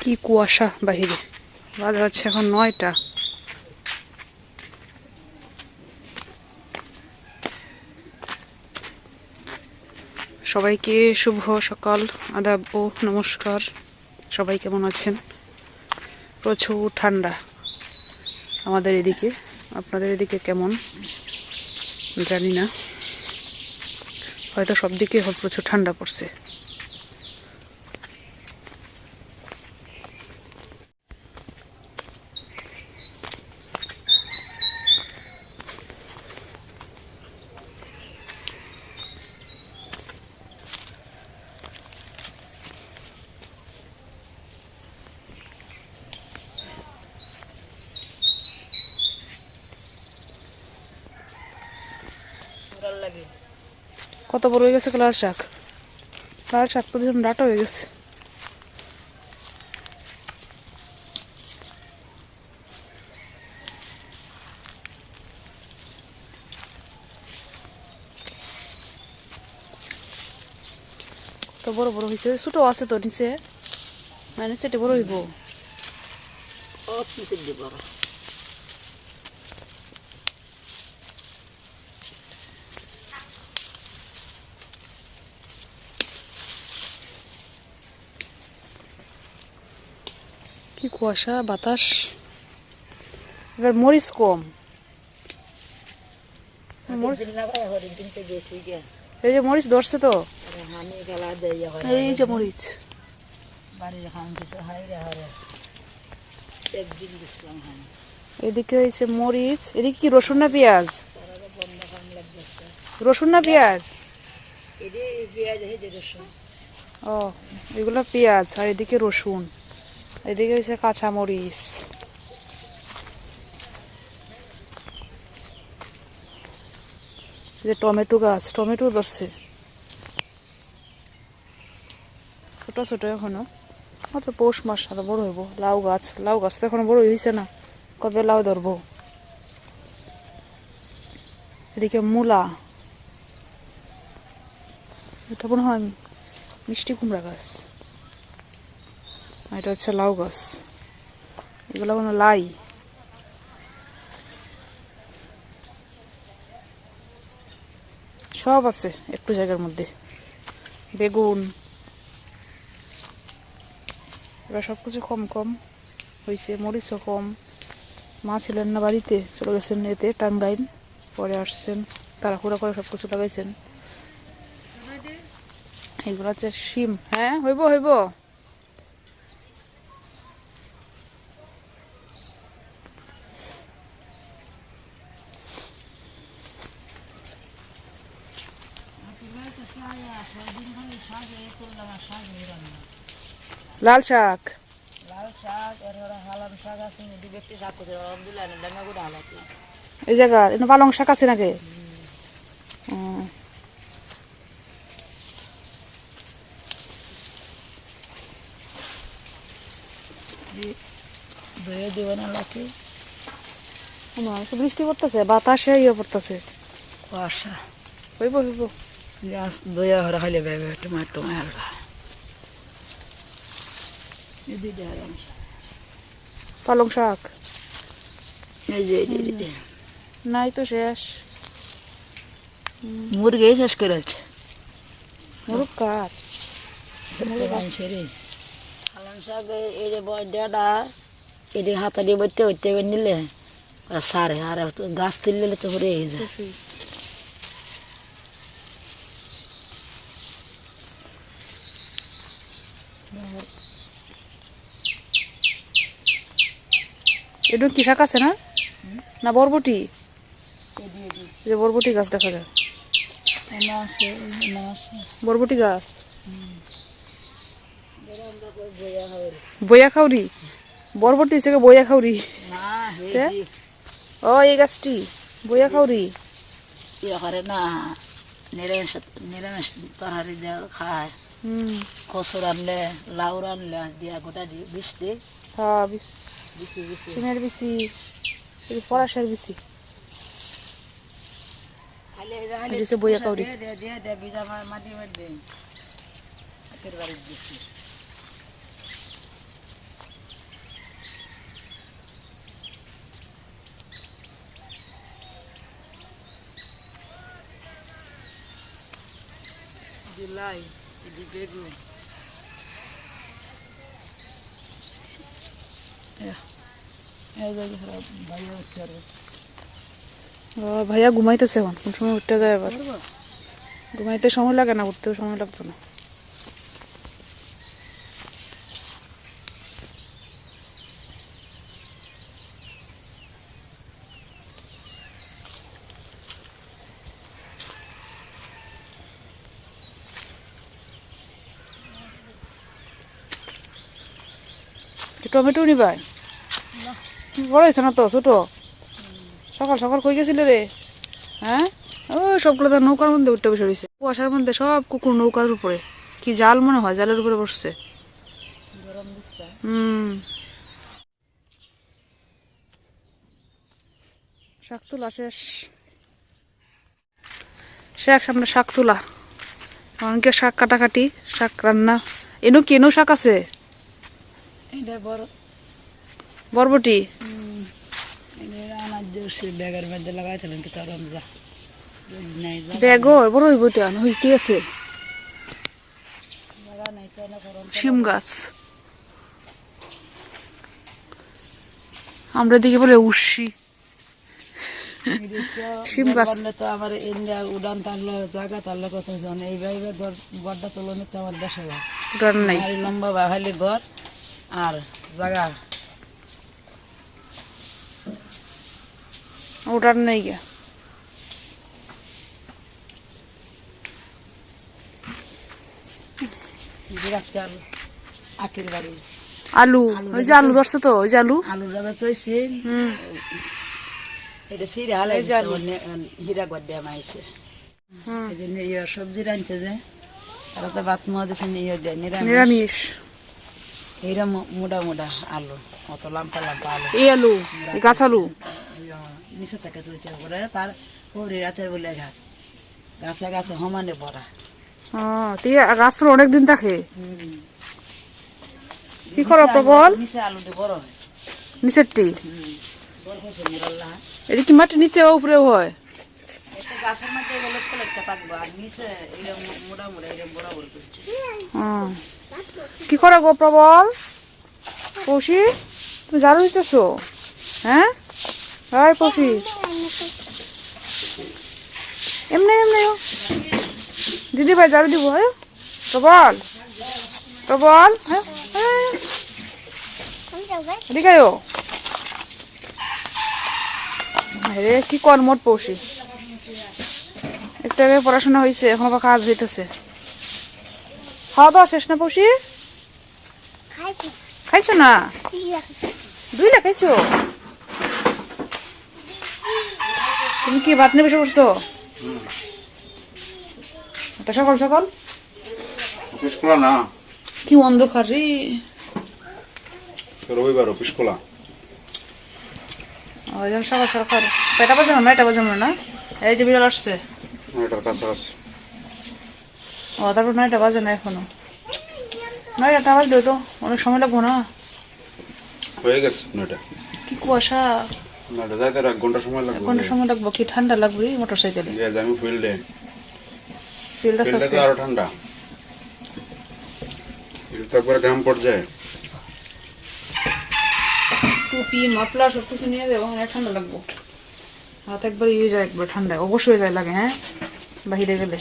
কি কুয়াশা বাহিরে, বাজে হচ্ছে এখন 9টা। সবাইকে শুভ সকাল, আদাব ও নমস্কার। সবাই কেমন আছেন? প্রচুর ঠান্ডা আমাদের এদিকে, আপনাদের এদিকে কেমন জানি না, হয়তো সব দিকে প্রচুর ঠান্ডা পড়ছে। কত বড় হয়ে গেছে লাল শাক, লাল শাক তো দেখুন ডাটা হয়ে গেছে। কত বড় বড় হয়েছে, ছোট আছে তো নিচে, মানে সেটা বড় হইব। কি কুয়াশা, বাতাস। এবার মরিচ কম, এই যে মরিচ ধরছে তো, এই যে মরিচ। এদিকে হয়েছে মরিচ, এদিকে কি রসুন না পেঁয়াজ? রসুন না পেঁয়াজ? ও, এগুলো পেঁয়াজ আর এদিকে রসুন, এদিকে হয়েছে কাঁচা মরিচ। যে টমেটো গাছ, টমেটো ধরছে ছোট ছোট এখনো, মাত্র পৌষ মাস, আরো বড় হইব। লাউ গাছ, লাউ গাছ তো এখনো বড় হয়েছে না, কবে লাউ ধরবো। এদিকে মূলা, এটা মনে হয় মিষ্টি কুমড়া গাছ, এটা হচ্ছে লাউ গাছ, এগুলো কোনো লাই। সব আছে একটু জায়গার মধ্যে। বেগুন, এবার সব কিছু কম কম হয়েছে, মরিচও কম। মা ছিলেন না বাড়িতে, চলে গেছেন এতে টাঙ্গাইল, পরে আসছেন, তাড়াহুড়া করে সব কিছু লাগাইছেন। এগুলো হচ্ছে শিম। হ্যাঁ, হইব হইব। লাল শাক, এই জায়গা পালং শাক আছে নাকি? বৃষ্টি পড়তেছে, বাতাসে ইয়ে পড়তেছে, কুয়াশা। হইব হইব, দয়া হরা খাইলে টমাটো পালং শাক নাই তো, শেষ। মুরগি শেষ করেছে, মুরগ কাঠ। পালং শাক এই যে বয়ডাটা এটি হাতা দিয়ে বইতে হইতে নিলে সারে, আর গাছ তুললে তো হয়ে যায়। এটা কি শাক আছে না, না বরবটি? যে বরবটি গাছ দেখা যায়, বরবটি গাছ। বইয়া খাউরি, বরবটি হচ্ছে বইয়া খাউরি। ও, এই গাছটি বইয়া খাউরি না, নিরামিষ নিরামিষ তরকারি দিয়ে খায়। কচু রানলে, লাউ রানলে দিয়া গোটা দিয়ে বিষ দিয়ে, হ্যাঁ সিমের বিচি, পরাশের বিচি, বইয়া কাউরি। লাই এদি বেগুন ভাইয়া ঘুমাইতেছে এখন কোন সময় উঠতে যায় আবার ঘুমাইতে সময় লাগে না উঠতেও সময় লাগবে না টমেটো নিবাই বড় হয়েছে না তো ছোট সকাল সকাল কই গেছিলে রে হ্যাঁ ও সবগুলো তো নৌকার মধ্যে উঠতে বসে রয়েছে কুয়াশার মধ্যে সব কুকুর নৌকার উপরে কি জাল মনে হয় জালের উপরে বসছে শাক তোলা শেষ সামনে শাক তোলা অনেকে শাক কাটাকাটি শাক রান্না এনো কেনো শাক আছে বরবটি ব্যাগের মধ্যে লাগাইছিলেন কি তার বেগর বড় হইব হইতে আছে শিম গাছ আমরা দিকে বলে উশি শিম গাছ তো আমার ইন্ডিয়া উড়ান টানলো জায়গা টানলো কতজন এইভাবে গড়টা তুলে নিতে আমার দেশে উড়ান নাই লম্বা বাহালি গড় আর জায়গা উড়ান নাই গিয়া আখের বাড়ি আলু ওই যে আলু ধরছে তো ওই যে আলু আলু দাদা তো এটা সিরে হালে হীরা গড় দিয়ে মাইছে এই জন্য সবজি রাঁধছে যে তারা তো বাত মা দিচ্ছে নিরামিষ এইরা মোটা মোটা আলু অত লাম্পা লাম্পা আলু এই আলু গাছ আলু নিচে থেকে চলছে পরে তার পরে রাতের বলে গাছ গাছে গাছে সমানে ভরা গাছ পরে অনেকদিন থাকে কি করো প্রবল নিচে আলুটি বড় হয় নিচেরটি এটা কি মাটি নিচে উপরেও হয় গাছের মধ্যে গেলে ফলেরটা থাকবো আর নিচে মোটা মোটা বড় বড় করছে কি করো গো প্রবল পৌষি তুমি ঝাড়ু দিতেছো হ্যাঁ হাই পৌষি এমনি এমনি দিদি ভাই ঝাড়ু দিব হ্যাঁ প্রবল প্রবল হ্যাঁ এদিকে রে কি কর্মট পৌষি একটু আগে পড়াশোনা হয়েছে এখন আবার কাজ হইতেছে খাওয়া দাওয়া শেষ না পৌষি খাইছো না 2 লাখ খাইছো তুমি কি ভাত নিয়ে বসে পড়ছো সকাল সকাল না কি অন্ধকার রে রবিবার অফিস খোলা ওই জন্য সকাল সকাল 9টা বাজে না 9টা বাজে না এই যে বিড়াল আসছে 9টার কাছাকাছি তারপর 9টা বাজে না এখনো 9টা বাজলে তো অনেক সময় লাগবো না হয়ে গেছে 9টা কি কুয়াশা 9টা যাইতে 1 ঘন্টা সময় লাগবে 1 ঘন্টা সময় লাগবে কি ঠান্ডা লাগবে মোটর সাইকেলে আমি ফিল্ডে ফিল্ডটা আরো ঠান্ডা এটা একবার গ্রাম পর্যায়ে টুপি মাফলার সব কিছু নিয়ে যাবো অনেক ঠান্ডা লাগবো হাত একবার যায় একবার ঠান্ডায় অবশ্যই যায় লাগে হ্যাঁ বাহিরে গেলে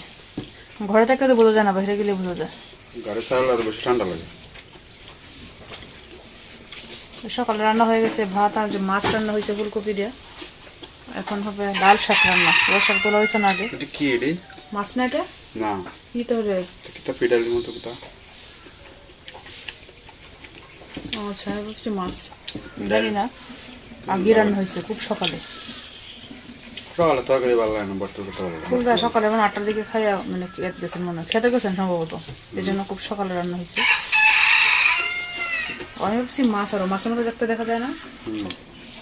ঘরে থাকলে তো বোঝা যায় না বাহিরে গেলে বোঝা যায় গাড়ি চালালে আরো বেশি ঠান্ডা লাগে সকালে রান্না হয়ে গেছে ভাত আর যে মাছ রান্না হয়েছে ফুলকপি দিয়ে এখন হবে লাল শাক রান্না লাল শাক তোলা হয়েছে না আগে এটা কি এডি মাছ না এটা না কি তাহলে কিতা পিডালির মতো কিতা আচ্ছা ভাবছি মাছ জানি না আগে রান্না হয়েছে খুব সকালে সকালে তরকারি ভালো লাগে না বর্তমানে করতে ভালো লাগে ফুলদা সকালে মানে 8টার দিকে খাইয়া মানে খেতে গেছেন মনে হয় খেতে গেছেন সম্ভবত এই জন্য খুব সকালে রান্না হয়েছে আমি ভাবছি মাছ আরো মাছের মধ্যে দেখতে দেখা যায় না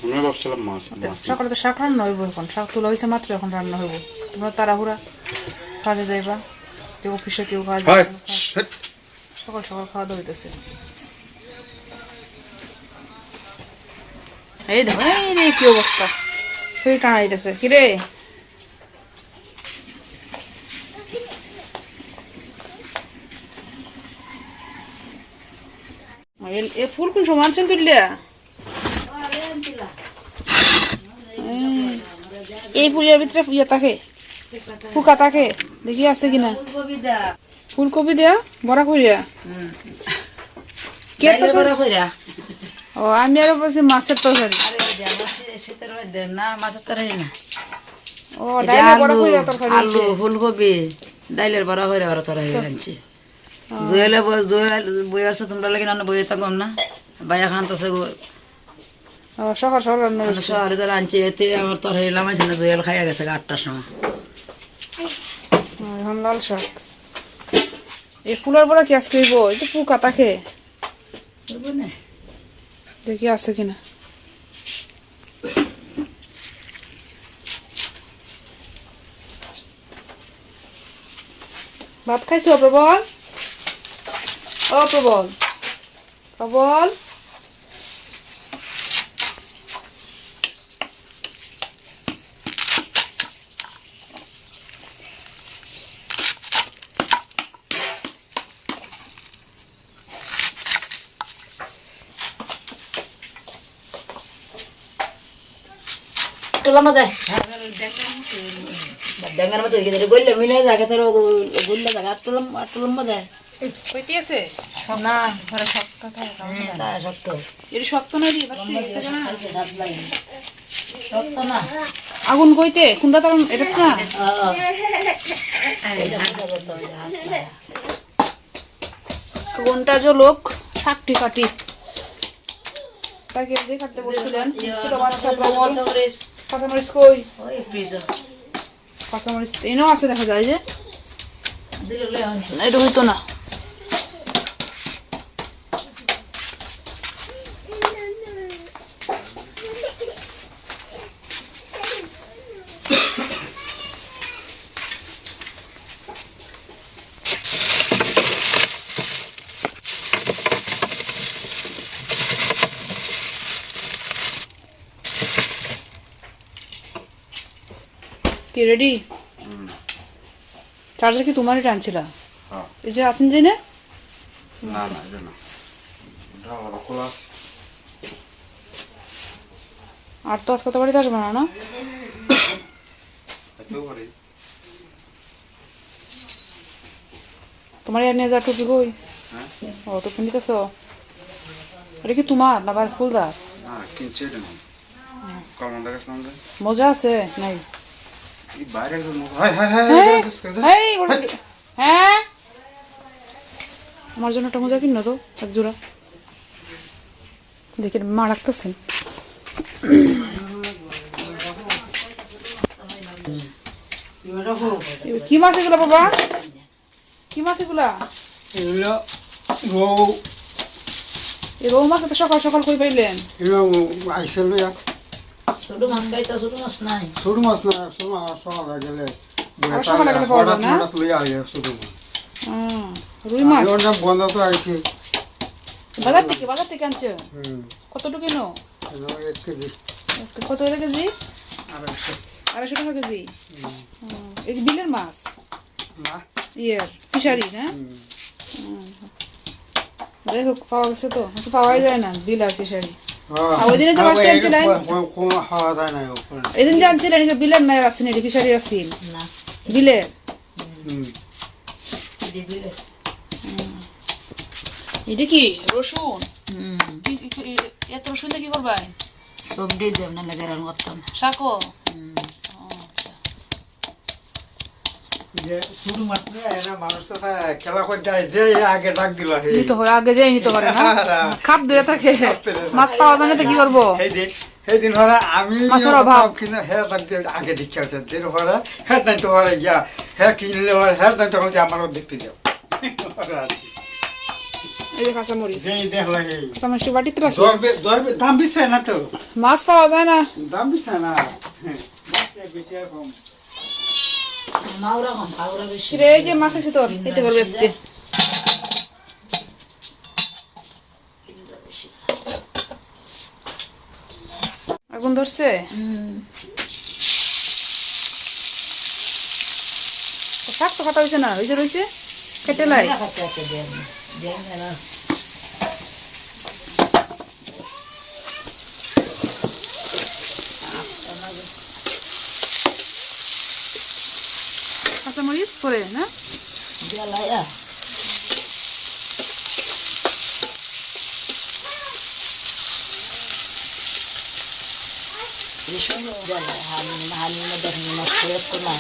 আমি ভাবছিলাম মাছ সকালে তো শাক রান্না হইব এখন শাক তোলা হয়েছে মাত্র এখন রান্না হইব তোমরা তাড়াহুড়া কাজে যাইবা কেউ অফিসে কেউ কাজ সকাল সকাল খাওয়া দাওয়া হইতেছে এই দেখো এই রে কি অবস্থা শরীর টানা দিতেছে কিরে এ ফুল কোন সময় আনছেন তুললিয়া এই ফুলের ভিতরে ইয়ে থাকে পোকা থাকে দেখি আছে কিনা ফুলকপি দেয়া বড়া করিয়া কে তো বড় কইরা ও আমি আরো বলছি মাছের তরকারি শীতের মধ্যে না মাছের তরকারি না ও ডাইলে বড়া করিয়া তরকারি আলু ফুলকপি ডাইলের বড়া হইরা বড় তরকারি আনছি জুয়েলে বই আছে তোমরা লাগে না বই থাকম না বাইয়া খান তো ও সকাল সকাল রান্না হয়েছে। শহরে তো আনছি এতে আমার তরকারি লামাইছে না জুয়েল খাইয়া গেছে 8টার সময় এখন লাল শাক এই ফুলের বড়া কি আজকে হইব এই তো পোকা থাকে দেখি আছে কিনা ভাত খাইছো প্রবল ও প্রবল প্রবল তুলা মধ্যে ব্যাঙ্গার মধ্যে গল্লে মিলে জায়গা তোর গল্লে জায়গা তুলম মধ্যে কইতে আছে না ঘরে শক্ত থাকে না শক্ত এর শক্ত নাই রে শক্ত না আগুন কইতে কুন্ডা তখন এটা না কোনটা যে লোক শাকটি কাটি সাইকেল দিয়ে কাটতে বলছিলেন ছোট বাচ্চা প্রবল কাঁচামরিচ কই কাঁচামরিচ এনেও আছে দেখা যায় যে এটা হইতো না কি রেডি চার্জার কি তোমারই টানছিলা হ্যাঁ এই যে আসেন যে না না না এটা না এটা আলাদা খোলা আছে আর তো আজকে তো বাড়িতে আসবে না না এতেও পারি তোমার এর নিয়ে যা টুপি কই হ্যাঁ ও টুপি নিতেছ এটা কি তোমার না বার ফুলদার না কিনছে এটা না কমন দেখাচ্ছিলাম যে মজা আছে নাই এই বাইরে একজন হাই হাই হাই এই হ্যাঁ আমার জন্য একটা মজা কিনো তো এক জোড়া দেখে মা রাখতেছেন কি মাছ এগুলো বাবা কি মাছ এগুলা এগুলো রৌ এই রৌ মাছ তো সকাল সকাল কই পাইলেন এগুলো আইসে লইয়া ছোট মাছ খাইতা ছোট মাছ নাই ছোট মাছ না ছোট মাছ সকালে গেলে আর সকালে গেলে পাওয়া যায় না? হঠাৎ লইয়া আইয়া ছোট মাছ রুই মাছ ওটা বন্ধ তো আইছে বাজার থেকে আনছে কতটুকু কিনো 1 কেজি কত টাকা কেজি 250 250 টাকা কেজি এই বিলের মাছ না ইয়ের ফিশারি না যাই হোক পাওয়া গেছে তো পাওয়াই যায় না বিল আর ফিশারি ওই দিনে যে মাছটা আনছিলেন কোন খাওয়া যায় না এই দিন জানছিলেন যে বিলের নাই আসেন এটি ফিশারি আসেন না বিলের দিবিলে এটা কি রসুন এত রসুন দিয়ে কি করবাই সবজি দেব না লাগে রান করতাম শাকো যে ছোট মাছ নিয়ে না মানুষ তো খেলা করে যায় যে আগে ডাক দিল হে নিতে হয় আগে যাই নিতে পারে না খাপ ধরে থাকে মাছ পাওয়া যায় না তো কি করবো সেই দিন হরা আমি মাছের অভাব। কিনা হে ডাক দিয়ে আগে দেখে আছে দিন হরা হে নাই তো হরা গিয়া হে কিনলে হরা হে নাই তখন আমার দেখতে যাও এই যে কাঁচামরিচ যেই দেখলা হে কাঁচামরিচ বাটিতে রাখি দরবে দাম বেশি না তো মাছ পাওয়া যায় না দাম বেশি না বেশি কম মাউরা কম খাওরা বেশি রে এই যে মাছ আছে তোর খেতে পারবে আজকে আগুন ধরছে শাক তো কাটা হয়েছে না ওই যে রয়েছে কেটে লাই কাঁচামরিচ পরে না জ্বালায়া ভীষণ জ্বালায় হানি মধ্যে নষ্ট একটু না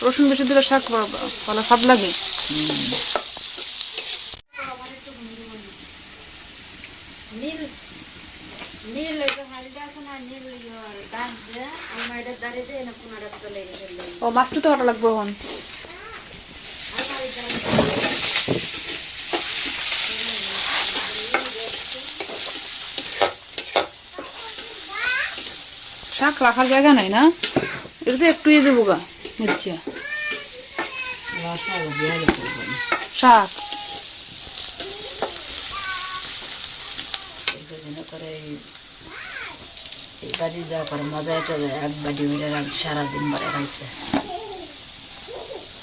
রসুন বেশি দিলে শাক ভালো স্বাদ লাগে ও মাছটা তো কাটা লাগবে এখন শাক রাখার জায়গা নাই না এটা তো একটু ইয়ে দেবো গা নিচ্ছে শাক করে এই বাড়ি দেওয়া করে মজা এটা যায় এক বাড়ি মিলে রাখছি সারাদিন বাড়ি খাইছে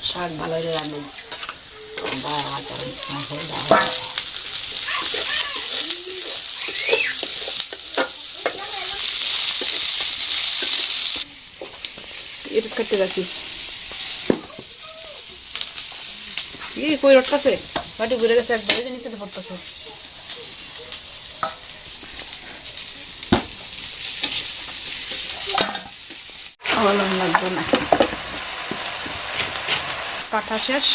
শাক ভালো করে রান্না এটা কেটে রাখি এই কই রটকাছে বাটি ঘুরে গেছে একবারে যে নিচে পড়তেছে লাগবে না কাটা শেষ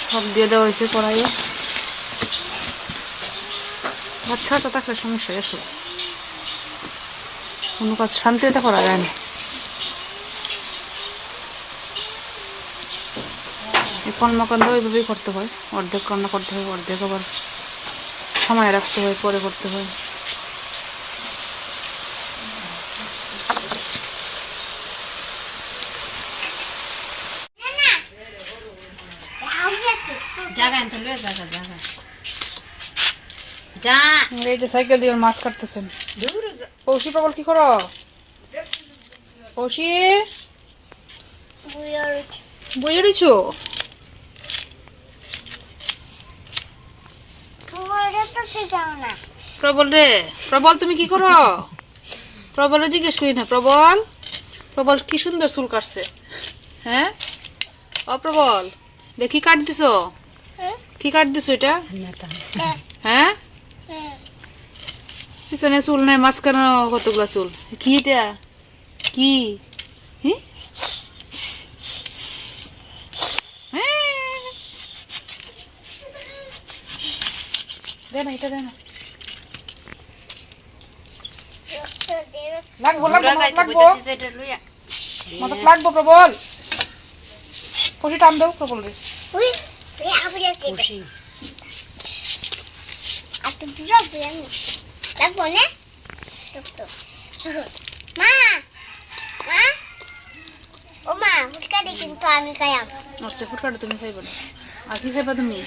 সব দিয়ে দেওয়া হয়েছে কড়াইয়ে বাচ্চা থাকলে সমস্যা এসো কোনো কাজ শান্তিতে করা যায় না এই কর্মকাণ্ড ওইভাবেই করতে হয় অর্ধেক রান্না করতে হয় অর্ধেক আবার সময় রাখতে হয় পরে করতে হয় এই যে সাইকেল দিয়ে মাছ কাটতেছেন পৌষি পাগল কি করো পৌষি বইয়ে দিছো প্রবল রে প্রবল তুমি কি করো প্রবল জিজ্ঞেস করি না প্রবল প্রবল কি সুন্দর চুল কাটছে হ্যাঁ ও প্রবল দেখি কাট দিছো কি কাট দিছো এটা হ্যাঁ পিছনে চুল নাই মাঝখানে কতগুলা চুল কি এটা কি দে না এটা দে না লাগবো মাথাত লাগবো প্রবল খুশি টান দাও প্রবল রে আচ্ছা ফুটকাটা তুমি খাইবা না আর কি খাইবা তুমি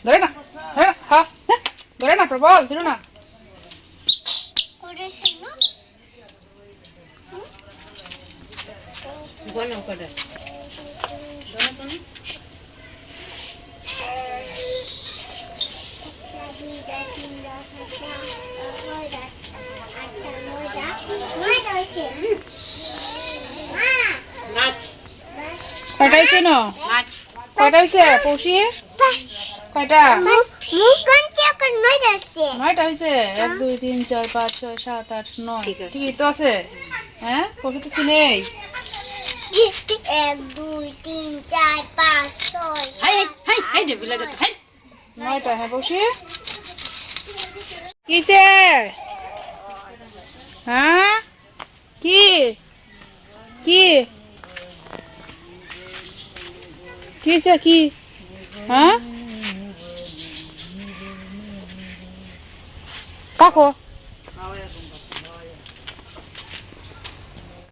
ধরে না হ্যাঁ ধরে না প্রবল ধরে না কয়টা হয়েছে না কয়টা হয়েছে পৌষি কয়টা 9টা হয়েছে 1 2 3 4 5 6 7 8 9 ঠিকই তো আছে হ্যাঁ পৌষি তো চিনেই 1 2 3 4 5 6 হাই হাই হাই রে বিলা যাচ্ছে হাই 9টা হ্যাঁ বসি কিসে হ্যাঁ কি কি কিসে কি হ্যাঁ কাকো